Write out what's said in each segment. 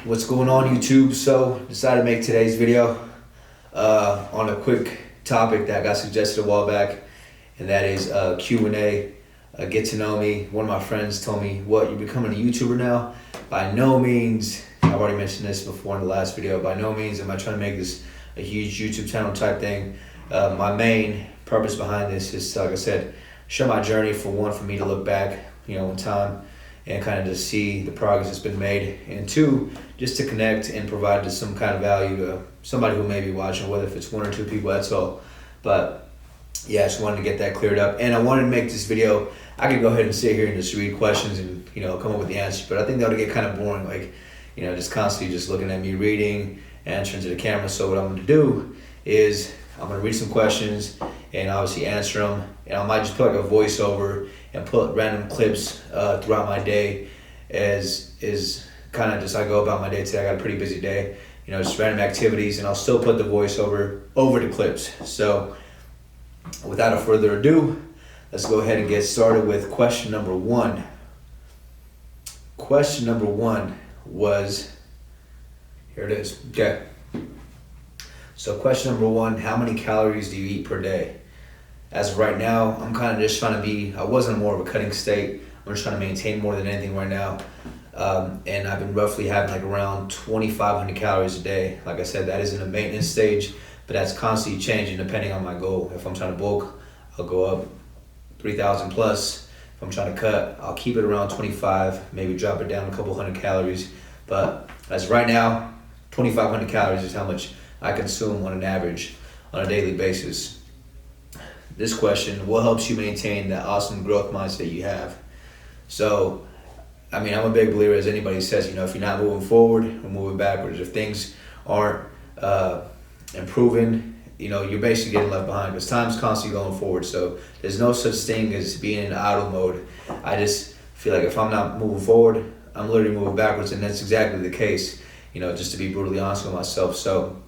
What's going on, YouTube? So decided to make today's video on a quick topic that got suggested a while back, and that is Q&A. Get to know me. One of my friends told me, "What, you're becoming a YouTuber now?" By no means, I've already mentioned this before in the last video, by no means am I trying to make this a huge YouTube channel type thing. My main purpose behind this is, like I said, share my journey, for one, for me to look back, in time and kind of just see the progress that's been made, and two, just to connect and provide just some kind of value to somebody who may be watching, whether if it's one or two people, that's all. But yeah, I just wanted to get that cleared up, and I wanted to make this video. I could go ahead and sit here and just read questions and come up with the answers, but I think that would get kind of boring, like just constantly just looking at me reading, answering to the camera. So what I'm going to do is I'm going to read some questions and obviously answer them, and I might just put like a voiceover and put random clips throughout my day, as is kind of just I go about my day today. I got a pretty busy day, just random activities, and I'll still put the voiceover over the clips. So without a further ado, let's go ahead and get started with question number one. Question number one was, here it is. Okay. So question number one, how many calories do you eat per day? As of right now, I'm kind of just trying to be, I wasn't more of a cutting state. I'm just trying to maintain more than anything right now. And I've been roughly having like around 2,500 calories a day. Like I said, that is in a maintenance stage, but that's constantly changing depending on my goal. If I'm trying to bulk, I'll go up 3,000 plus. If I'm trying to cut, I'll keep it around 25, maybe drop it down a couple hundred calories. But as of right now, 2,500 calories is how much I consume on an average on a daily basis. This question, what helps you maintain that awesome growth mindset you have? So, I'm a big believer, as anybody says, if you're not moving forward or moving backwards, if things aren't improving, you're basically getting left behind, because time's constantly going forward. So there's no such thing as being in idle mode. I just feel like if I'm not moving forward, I'm literally moving backwards, and that's exactly the case, just to be brutally honest with myself. So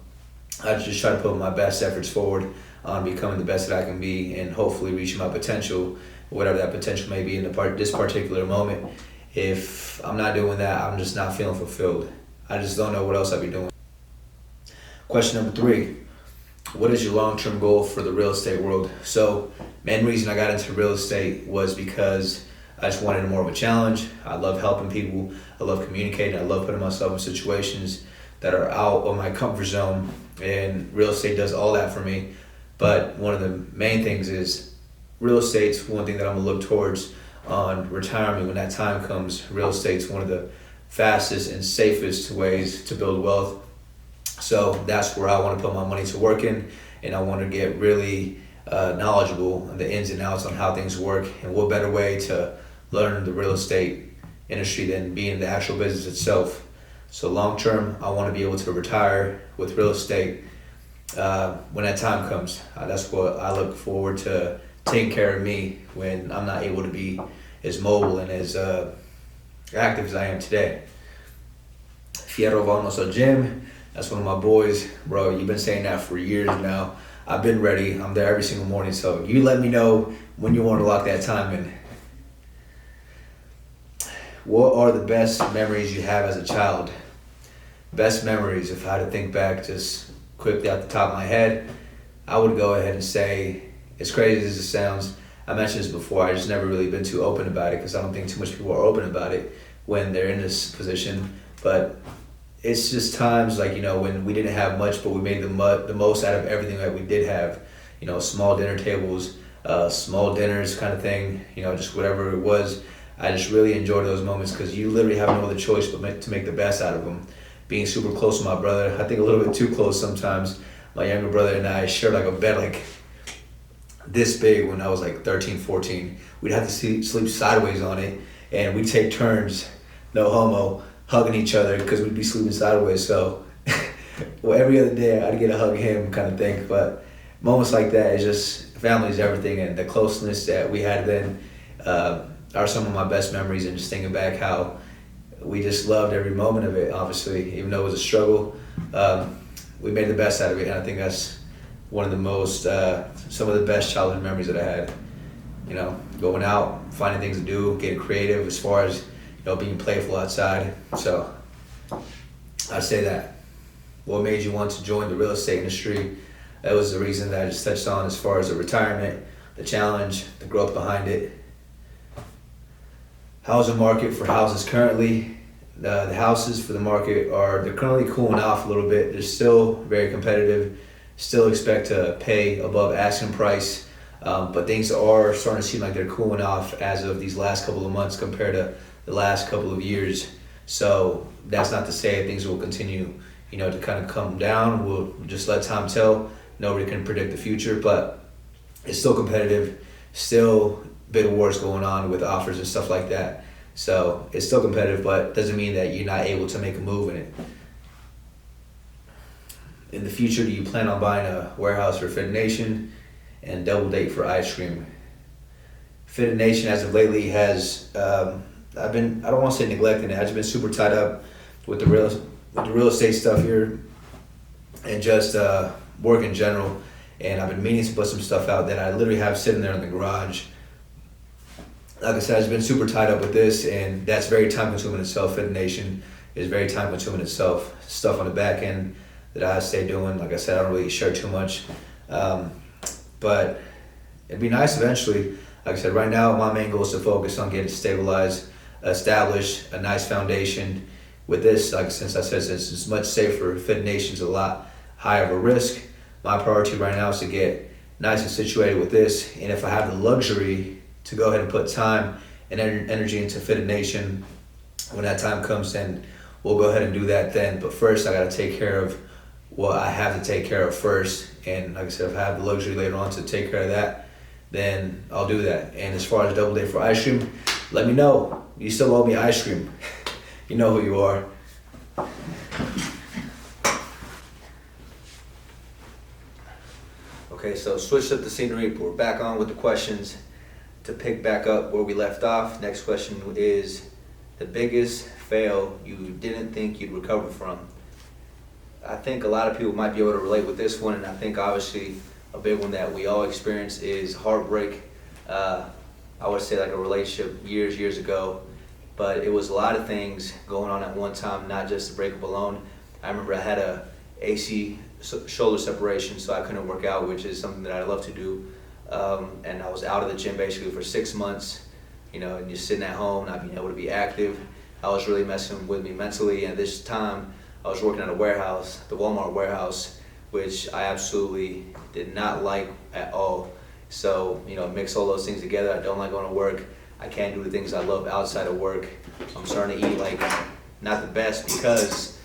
I just try to put my best efforts forward on becoming the best that I can be, and hopefully reaching my potential, whatever that potential may be in this particular moment. If I'm not doing that, I'm just not feeling fulfilled. I just don't know what else I'd be doing. Question number three, what is your long-term goal for the real estate world? So, main reason I got into real estate was because I just wanted more of a challenge. I love helping people. I love communicating. I love putting myself in situations that are out of my comfort zone, and real estate does all that for me. But one of the main things is real estate's one thing that I'm gonna look towards on retirement. When that time comes, real estate's one of the fastest and safest ways to build wealth. So that's where I want to put my money to work in, and I want to get really knowledgeable on the ins and outs on how things work. And what better way to learn the real estate industry than being in the actual business itself. So long term, I want to be able to retire with real estate when that time comes. That's what I look forward to, taking care of me when I'm not able to be as mobile and as active as I am today. Fierro vamos al gym. That's one of my boys. Bro, you've been saying that for years now. I've been ready. I'm there every single morning. So you let me know when you want to lock that time in. What are the best memories you have as a child? Best memories, if I had to think back just quickly off the top of my head, I would go ahead and say, as crazy as it sounds, I mentioned this before, I just never really been too open about it, because I don't think too much people are open about it when they're in this position. But it's just times like, when we didn't have much, but we made the most out of everything that we did have. Small dinner tables, small dinners kind of thing, just whatever it was. I just really enjoyed those moments, because you literally have no other choice but to make the best out of them. Being super close to my brother, I think a little bit too close sometimes. My younger brother and I shared like a bed like this big when I was like 13, 14. We'd have to sleep sideways on it, and we'd take turns, no homo, hugging each other, because we'd be sleeping sideways. So well, every other day I'd get a hug him kind of thing. But moments like that, is just, family is everything, and the closeness that we had then are some of my best memories. And just thinking back how we just loved every moment of it, obviously, even though it was a struggle. We made the best out of it, and I think that's one of the most, some of the best childhood memories that I had. Going out, finding things to do, getting creative as far as, being playful outside. So I'd say that. What made you want to join the real estate industry? That was the reason that I just touched on as far as the retirement, the challenge, the growth behind it. Housing market for houses currently. The houses for the market they're currently cooling off a little bit. They're still very competitive. Still expect to pay above asking price, but things are starting to seem like they're cooling off as of these last couple of months compared to the last couple of years. So that's not to say things will continue, to kind of come down. We'll just let time tell. Nobody can predict the future, but it's still competitive. Still bid wars going on with offers and stuff like that. So it's still competitive, but doesn't mean that you're not able to make a move in it. In the future, do you plan on buying a warehouse for Fit Nation and Double Date for ice cream? Fit Nation as of lately has, I don't want to say neglecting it. I've just been super tied up with the real estate stuff here and just work in general. And I've been meaning to put some stuff out that I literally have sitting there in the garage. Like I said, I've just been super tied up with this, and that's very time consuming itself. Fit Nation is very time consuming itself. Stuff on the back end that I stay doing. Like I said, I don't really share too much. But it'd be nice eventually. Like I said, right now my main goal is to focus on getting stabilized, establish a nice foundation. With this, since it's much safer, Fit Nation's a lot higher of a risk. My priority right now is to get nice and situated with this, and if I have the luxury to go ahead and put time and energy into Fit Nation, when that time comes, then we'll go ahead and do that then. But first, I got to take care of what I have to take care of first. And like I said, if I have the luxury later on to take care of that, then I'll do that. And as far as Double Date for ice cream, let me know. You still owe me ice cream. You know who you are. Okay, so switched up the scenery. We're back on with the questions. To pick back up where we left off, next question is the biggest fail you didn't think you'd recover from. I think a lot of people might be able to relate with this one, and I think obviously a big one that we all experience is heartbreak. I would say like a relationship years ago, but it was a lot of things going on at one time, not just the breakup alone. I remember I had a AC shoulder separation, so I couldn't work out, which is something that I love to do. And I was out of the gym basically for 6 months, and just sitting at home, not being able to be active. I was really messing with me mentally, and this time I was working at a warehouse, the Walmart warehouse, which I absolutely did not like at all. So, mix all those things together. I don't like going to work. I can't do the things I love outside of work. I'm starting to eat like not the best because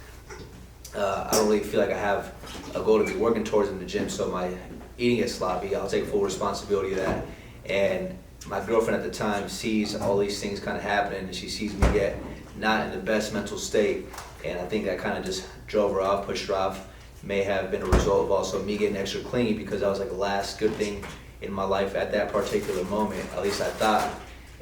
I don't really feel like I have a goal to be working towards in the gym, so my eating is sloppy. I'll take full responsibility of that. And my girlfriend at the time sees all these things kind of happening, and she sees me get not in the best mental state, and I think that kind of just drove her off, pushed her off. May have been a result of also me getting extra clingy because that was like the last good thing in my life at that particular moment, at least I thought.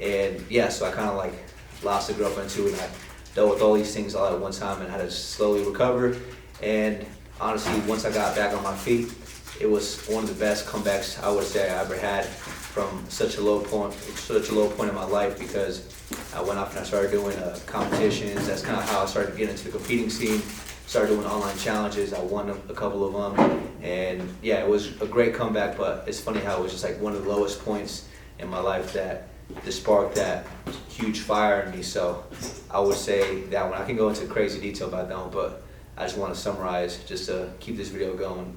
And yeah, so I kind of like lost a girlfriend too, and I dealt with all these things all at one time and had to slowly recover. And honestly, once I got back on my feet, it was one of the best comebacks I would say I ever had from such a low point in my life, because I went off and I started doing competitions. That's kind of how I started getting into the competing scene. Started doing online challenges. I won a couple of them, and yeah, it was a great comeback. But it's funny how it was just like one of the lowest points in my life that just sparked that huge fire in me. So I would say that one. I can go into crazy detail about that one, but I just want to summarize just to keep this video going.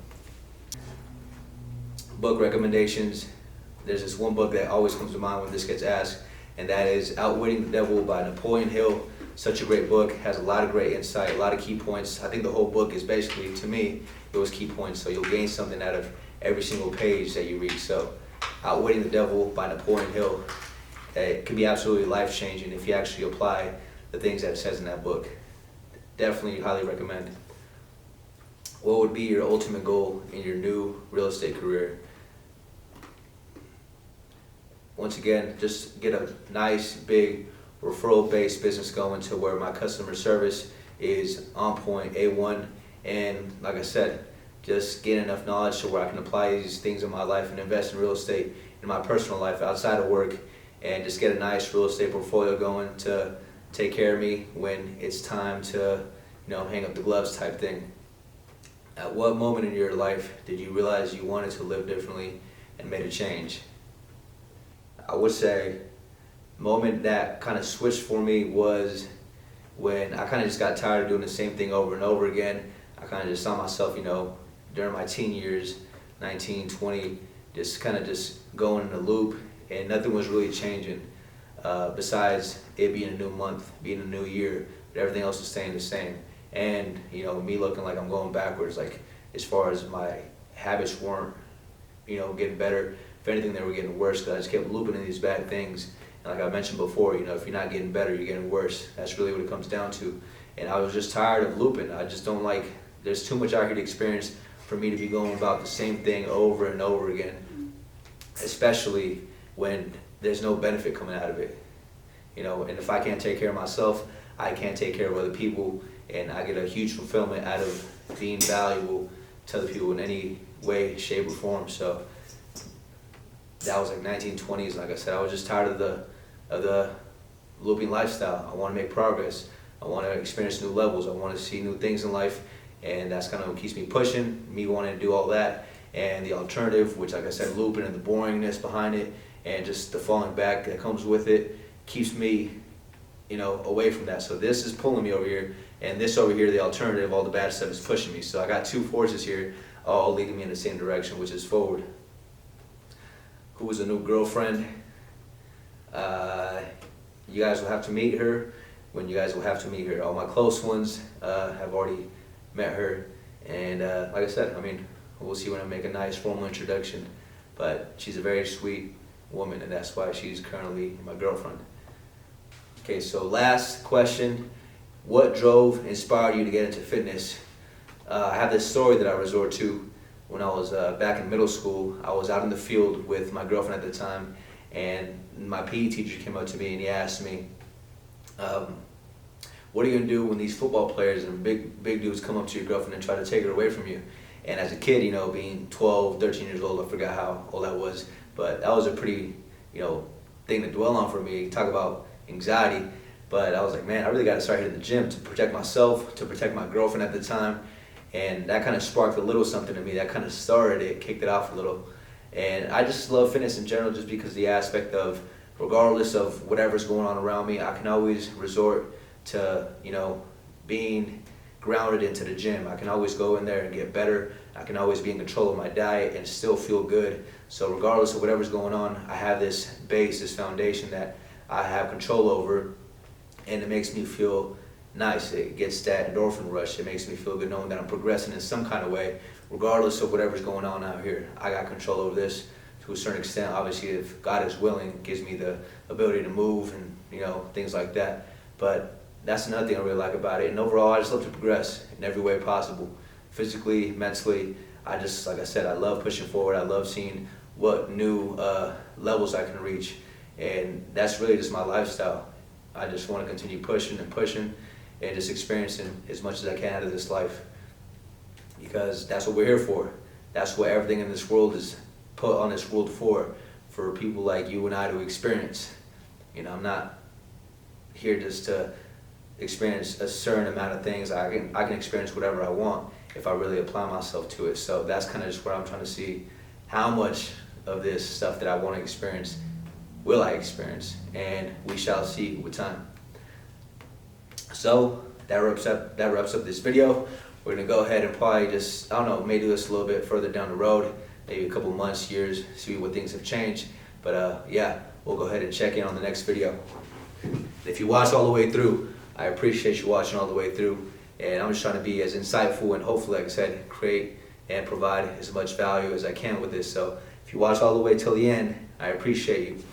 Book recommendations. There's this one book that always comes to mind when this gets asked, and that is Outwitting the Devil by Napoleon Hill. Such a great book, has a lot of great insight, a lot of key points. I think the whole book is basically, to me, those key points, so you'll gain something out of every single page that you read. So Outwitting the Devil by Napoleon Hill, it can be absolutely life-changing if you actually apply the things that it says in that book. Definitely highly recommend. What would be your ultimate goal in your new real estate career? Once again, just get a nice, big, referral-based business going to where my customer service is on point, A1, and like I said, just get enough knowledge to where I can apply these things in my life and invest in real estate in my personal life outside of work, and just get a nice real estate portfolio going to take care of me when it's time to hang up the gloves type thing. At what moment in your life did you realize you wanted to live differently and made a change? I would say the moment that kind of switched for me was when I kind of just got tired of doing the same thing over and over again. I kind of just saw myself, during my teen years, 19, 20, just kind of just going in a loop, and nothing was really changing besides it being a new month, being a new year, but everything else was staying the same. And me looking like I'm going backwards, like as far as my habits weren't getting better. If anything, they were getting worse, because I just kept looping in these bad things. And like I mentioned before, if you're not getting better, you're getting worse. That's really what it comes down to. And I was just tired of looping. I just don't like, there's too much out here to experience for me to be going about the same thing over and over again, especially when there's no benefit coming out of it. And if I can't take care of myself, I can't take care of other people, and I get a huge fulfillment out of being valuable to other people in any way, shape, or form. So that was like 1920s. Like I said, I was just tired of the looping lifestyle. I want to make progress. I want to experience new levels. I want to see new things in life, and that's kind of what keeps me pushing, me wanting to do all that. And the alternative, which, like I said, looping and the boringness behind it, and just the falling back that comes with it, keeps me away from that. So this is pulling me over here, and this over here, the alternative, all the bad stuff, is pushing me. So I got two forces here, all leading me in the same direction, which is forward. Who was a new girlfriend? You guys will have to meet her when you guys will have to meet her. All my close ones have already met her, and like I said, we'll see when I make a nice formal introduction, but she's a very sweet woman, and that's why she's currently my girlfriend. Okay, so last question. What inspired you to get into fitness? I have this story that I resort to. When I was back in middle school, I was out in the field with my girlfriend at the time, and my PE teacher came up to me and he asked me, what are you going to do when these football players and big dudes come up to your girlfriend and try to take her away from you? And as a kid, being 12, 13 years old, I forgot how old I was, but that was a pretty, thing to dwell on for me. Talk about anxiety. But I was like, man, I really got to start hitting the gym to protect myself, to protect my girlfriend at the time. And that kind of sparked a little something to me. That kind of started it, kicked it off a little. And I just love fitness in general, just because the aspect of, regardless of whatever's going on around me, I can always resort to, being grounded into the gym. I can always go in there and get better. I can always be in control of my diet and still feel good. So regardless of whatever's going on, I have this base, this foundation that I have control over, and it makes me feel nice. It gets that endorphin rush. It makes me feel good knowing that I'm progressing in some kind of way, regardless of whatever's going on out here. I got control over this to a certain extent. Obviously, if God is willing, it gives me the ability to move and things like that. But that's another thing I really like about it. And overall, I just love to progress in every way possible, physically, mentally. Like I said, I love pushing forward. I love seeing what new levels I can reach, and that's really just my lifestyle. I just want to continue pushing and pushing, and just experiencing as much as I can out of this life, because that's what we're here for. That's what everything in this world is put on this world for people like you and I to experience. I'm not here just to experience a certain amount of things. I can experience whatever I want if I really apply myself to it. So that's kind of just where I'm trying to see how much of this stuff that I want to experience will I experience, and we shall see with time. So that wraps up this video. We're gonna go ahead and probably just, I don't know, maybe do this a little bit further down the road, maybe a couple months, years, see what things have changed. But yeah, we'll go ahead and check in on the next video. If you watch all the way through, I appreciate you watching all the way through, and I'm just trying to be as insightful and hopefully, like I said, create and provide as much value as I can with this. So if you watch all the way till the end, I appreciate you.